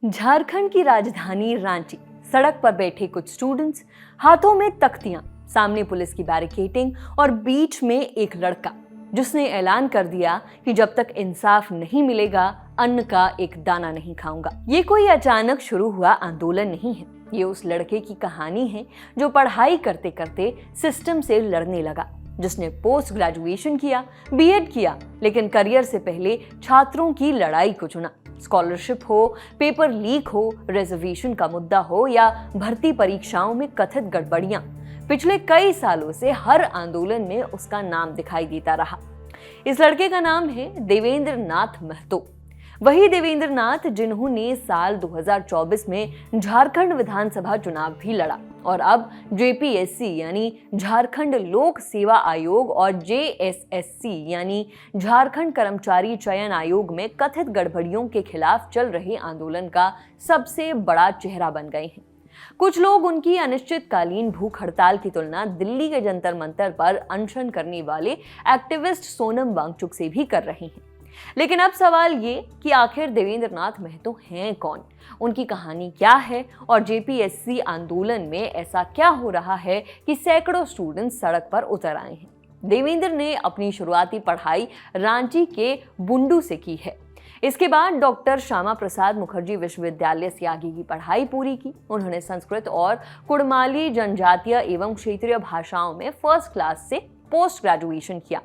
झारखंड की राजधानी रांची। सड़क पर बैठे कुछ स्टूडेंट्स, हाथों में तख्तियां, सामने पुलिस की बैरिकेडिंग और बीच में एक लड़का जिसने ऐलान कर दिया कि जब तक इंसाफ नहीं मिलेगा अन्न का एक दाना नहीं खाऊंगा। ये कोई अचानक शुरू हुआ आंदोलन नहीं है, ये उस लड़के की कहानी है जो पढ़ाई करते करते सिस्टम से लड़ने लगा, जिसने पोस्ट ग्रेजुएशन किया, बीएड किया, लेकिन करियर से पहले छात्रों की लड़ाई को चुना। स्कॉलरशिप हो, पेपर लीक हो, रिजर्वेशन का मुद्दा हो या भर्ती परीक्षाओं में कथित गड़बड़ियां, पिछले कई सालों से हर आंदोलन में उसका नाम दिखाई देता रहा। इस लड़के का नाम है देवेंद्र नाथ महतो। वही देवेंद्र नाथ जिन्होंने साल 2024 में झारखंड विधानसभा चुनाव भी लड़ा और अब जेपीएससी यानी झारखंड लोक सेवा आयोग और जेएसएससी यानी झारखंड कर्मचारी चयन आयोग में कथित गड़बड़ियों के खिलाफ चल रहे आंदोलन का सबसे बड़ा चेहरा बन गए हैं। कुछ लोग उनकी अनिश्चितकालीन भूख हड़ताल की तुलना दिल्ली के जंतर मंतर पर अनशन करने वाले एक्टिविस्ट सोनम वांगचुक से भी कर रहे हैं। लेकिन अब सवाल ये कि आखिर देवेंद्र नाथ महतो हैं कौन, उनकी कहानी क्या है और जेपीएससी आंदोलन में ऐसा क्या हो रहा है कि सैकड़ों स्टूडेंट सड़क पर उतर आए हैं। देवेंद्र ने अपनी शुरुआती पढ़ाई रांची के बुंडू से की है। इसके बाद डॉक्टर श्यामा प्रसाद मुखर्जी विश्वविद्यालय से आगे की पढ़ाई पूरी की। उन्होंने संस्कृत और कुड़माली जनजातीय एवं क्षेत्रीय भाषाओं में फर्स्ट क्लास से पोस्ट ग्रेजुएशन किया।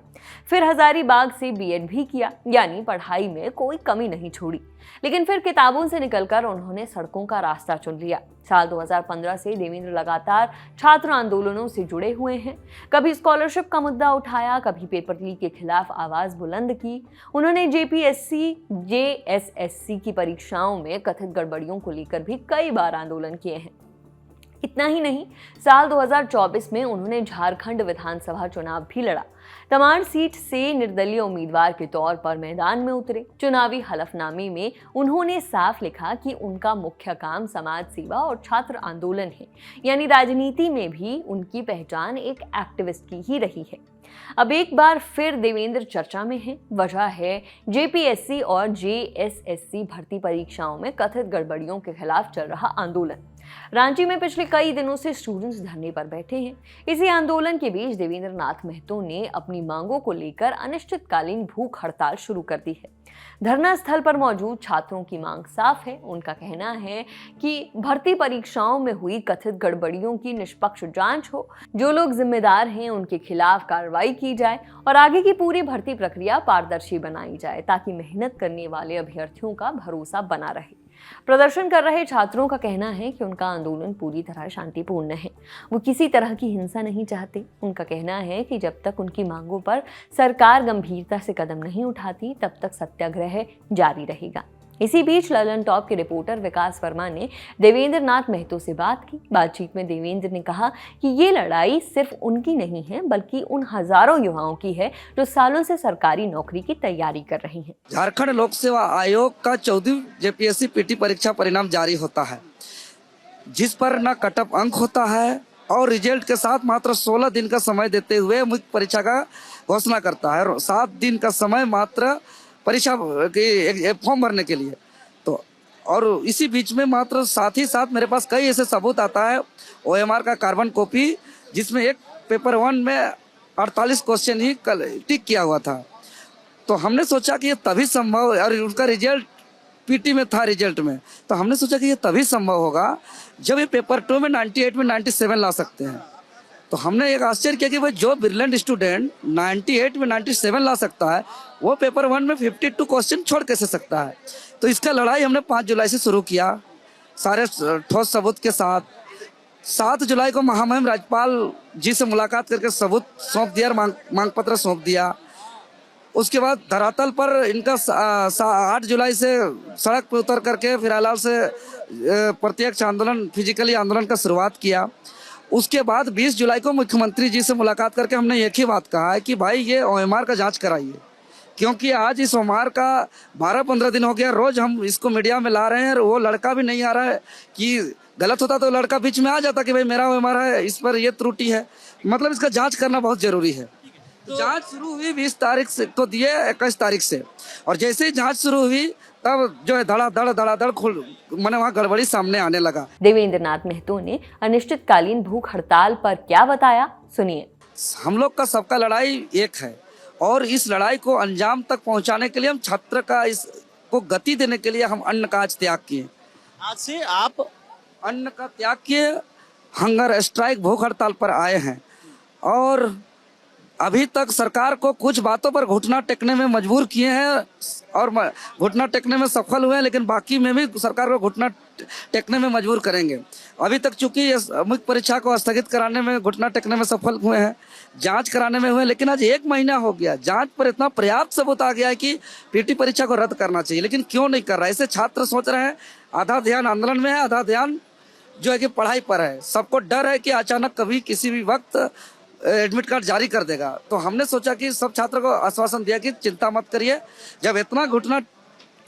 फिर हजारीबाग से बीएड भी किया, यानी पढ़ाई में कोई कमी नहीं छोड़ी। लेकिन फिर किताबों से निकलकर उन्होंने सड़कों का रास्ता चुन लिया। साल 2015 से देवेंद्र लगातार छात्र आंदोलनों से जुड़े हुए हैं। कभी स्कॉलरशिप का मुद्दा उठाया, कभी पेपर लीक के खिलाफ आवाज बुलंद की। उन्होंने जेपीएससी, जेएसएससी की परीक्षाओं में कथित गड़बड़ियों को लेकर भी कई बार आंदोलन किए हैं। इतना ही नहीं, साल 2024 में उन्होंने झारखंड विधानसभा चुनाव भी लड़ा। तमाड़ सीट से निर्दलीय उम्मीदवार के तौर पर मैदान में उतरे। चुनावी हलफनामे में उन्होंने साफ लिखा कि उनका मुख्य काम समाज सेवा और छात्र आंदोलन है, यानी राजनीति में भी उनकी पहचान एक एक्टिविस्ट की ही रही है। अब एक बार फिर देवेंद्र चर्चा में है। वजह है जेपीएससी और जेएसएससी भर्ती परीक्षाओं में कथित गड़बड़ियों के खिलाफ चल रहा आंदोलन। रांची में पिछले कई दिनों से स्टूडेंट्स धरने पर बैठे हैं। इसी आंदोलन के बीच देवेंद्र नाथ महतो ने अपनी मांगों को लेकर अनिश्चितकालीन भूख हड़ताल शुरू कर दी है। धरना स्थल पर मौजूद छात्रों की मांग साफ है। उनका कहना है कि भर्ती परीक्षाओं में हुई कथित गड़बड़ियों की निष्पक्ष जांच हो, जो लोग जिम्मेदार हैं उनके खिलाफ कार्रवाई की जाए और आगे की पूरी भर्ती प्रक्रिया पारदर्शी बनाई जाए, ताकि मेहनत करने वाले अभ्यर्थियों का भरोसा बना रहे। प्रदर्शन कर रहे छात्रों का कहना है कि उनका आंदोलन पूरी तरह शांतिपूर्ण है, वो किसी तरह की हिंसा नहीं चाहते। उनका कहना है कि जब तक उनकी मांगों पर सरकार गंभीरता से कदम नहीं उठाती, तब तक सत्याग्रह जारी रहेगा। इसी बीच ललन टॉप के रिपोर्टर विकास वर्मा ने देवेंद्र नाथ महतो से बात की। बातचीत में देवेंद्र ने कहा कि ये लड़ाई सिर्फ उनकी नहीं है, बल्कि उन हजारों युवाओं की है जो सालों से सरकारी नौकरी की तैयारी कर रहे हैं। झारखंड लोक सेवा आयोग का 14वीं जेपीएससी पीटी परीक्षा परिणाम जारी होता है, जिस पर न कटअप अंक होता है और रिजल्ट के साथ मात्र 16 दिन का समय देते हुए मुख्य परीक्षा का घोषणा करता है और 7 दिन का समय मात्र परीक्षा के फॉर्म भरने के लिए। तो और इसी बीच में मात्र साथ ही साथ मेरे पास कई ऐसे सबूत आता है, ओएमआर का कार्बन कॉपी, जिसमें एक पेपर 1 में 48 क्वेश्चन ही टिक किया हुआ था। तो हमने सोचा कि ये तभी संभव, और उनका रिजल्ट पीटी में था रिजल्ट में, तो हमने सोचा कि ये तभी संभव होगा जब ये पेपर 2 में 98 में 97 ला सकते हैं। तो हमने एक आश्चर्य किया कि भाई जो ब्रिलियंट स्टूडेंट 98 में 97 ला सकता है, वो पेपर 1 में 52 क्वेश्चन छोड़ कैसे सकता है। तो इसका लड़ाई हमने 5 जुलाई से शुरू किया, सारे ठोस सबूत के साथ। 7 जुलाई को महामहिम राज्यपाल जी से मुलाकात करके सबूत सौंप दिया और मांग पत्र सौंप दिया। उसके बाद धरातल पर इनका 8 जुलाई से सड़क पर उतर करके फिलहाल से प्रत्यक्ष आंदोलन, फिजिकली आंदोलन का शुरुआत किया। उसके बाद 20 जुलाई को मुख्यमंत्री जी से मुलाकात करके हमने एक ही बात कहा है कि भाई ये ओएमआर का जांच कराइए, क्योंकि आज इस ओएमआर का 12-15 दिन हो गया, रोज हम इसको मीडिया में ला रहे हैं और वो लड़का भी नहीं आ रहा है। कि गलत होता तो लड़का बीच में आ जाता कि भाई मेरा ओएमआर है, इस पर ये त्रुटि है। मतलब इसका जांच करना बहुत जरूरी है। तो जांच शुरू हुई 20 तारीख से, तो दिए 21 तारीख से, और जैसे ही जांच शुरू हुई तब जो है धड़ाधड़ मैंने वहाँ गड़बड़ी सामने आने लगा। देवेंद्र नाथ महतो ने अनिश्चितकालीन भूख हड़ताल पर क्या बताया, सुनिए। हम लोग का सबका लड़ाई एक है और इस लड़ाई को अंजाम तक पहुंचाने के लिए हम छात्र का इसको गति देने के लिए हम अन्न का आज त्याग किए। आज से आप अन्न का त्याग किए, हंगर स्ट्राइक भूख हड़ताल पर आए हैं और अभी तक सरकार को कुछ बातों पर घुटना टेकने में मजबूर किए हैं और घुटना टेकने में सफल हुए हैं, लेकिन बाकी में भी सरकार को घुटना टेकने में मजबूर करेंगे। अभी तक चूंकि मुख्य परीक्षा को स्थगित कराने में घुटना टेकने में सफल हुए हैं, जांच कराने में हुए, लेकिन आज 1 महीना हो गया, जांच पर इतना पर्याप्त सबूत आ गया है कि पीटी परीक्षा को रद्द करना चाहिए, लेकिन क्यों नहीं कर रहा है। इसे छात्र सोच रहे हैं आधा ध्यान आंदोलन में है, आधा ध्यान जो है कि पढ़ाई पर है। सबको डर है कि अचानक कभी किसी भी वक्त एडमिट कार्ड जारी कर देगा। तो हमने सोचा कि सब छात्रों को आश्वासन दिया कि चिंता मत करिए, जब इतना घुटना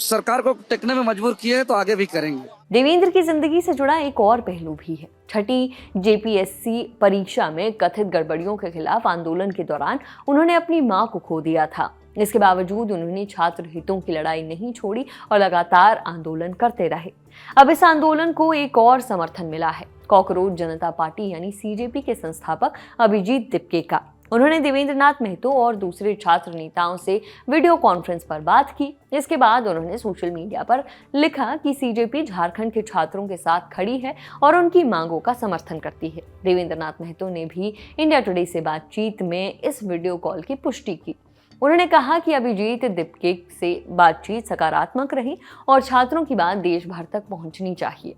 सरकार को टेकने में मजबूर किए हैं तो आगे भी करेंगे। देवेंद्र की जिंदगी से जुड़ा एक और पहलू भी है। छठी जेपीएससी परीक्षा में कथित गड़बड़ियों के खिलाफ आंदोलन के दौरान उन्होंने अपनी मां को खो दिया था। इसके बावजूद उन्होंने छात्र हितों की लड़ाई नहीं छोड़ी और लगातार आंदोलन करते रहे। अब इस आंदोलन को एक और समर्थन मिला है, कॉकरोच जनता पार्टी यानी सीजेपी के संस्थापक अभिजीत दिप्के का। उन्होंने देवेंद्र नाथ महतो और दूसरे छात्र नेताओं से वीडियो कॉन्फ्रेंस पर बात की। इसके बाद उन्होंने सोशल मीडिया पर लिखा कि सीजेपी झारखंड के छात्रों के साथ खड़ी है और उनकी मांगों का समर्थन करती है। देवेंद्र नाथ महतो ने भी इंडिया टुडे से बातचीत में इस वीडियो कॉल की पुष्टि की। उन्होंने कहा कि अभिजीत दिप्के से बातचीत सकारात्मक रही और छात्रों की बात देश भर तक पहुंचनी चाहिए।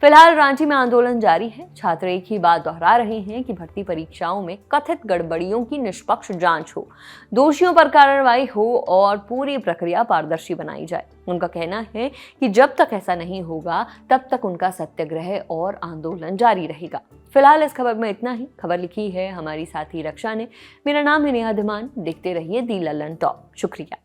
फिलहाल रांची में आंदोलन जारी है। छात्र एक ही बात दोहरा रहे हैं कि भर्ती परीक्षाओं में कथित गड़बड़ियों की निष्पक्ष जांच हो, दोषियों पर कार्रवाई हो और पूरी प्रक्रिया पारदर्शी बनाई जाए। उनका कहना है कि जब तक ऐसा नहीं होगा तब तक उनका सत्याग्रह और आंदोलन जारी रहेगा। फिलहाल इस खबर में इतना ही। खबर लिखी है हमारी साथी रक्षा ने। मेरा नाम है नेहा धीमान। देखते रहिए दी लल्लन टॉप। शुक्रिया।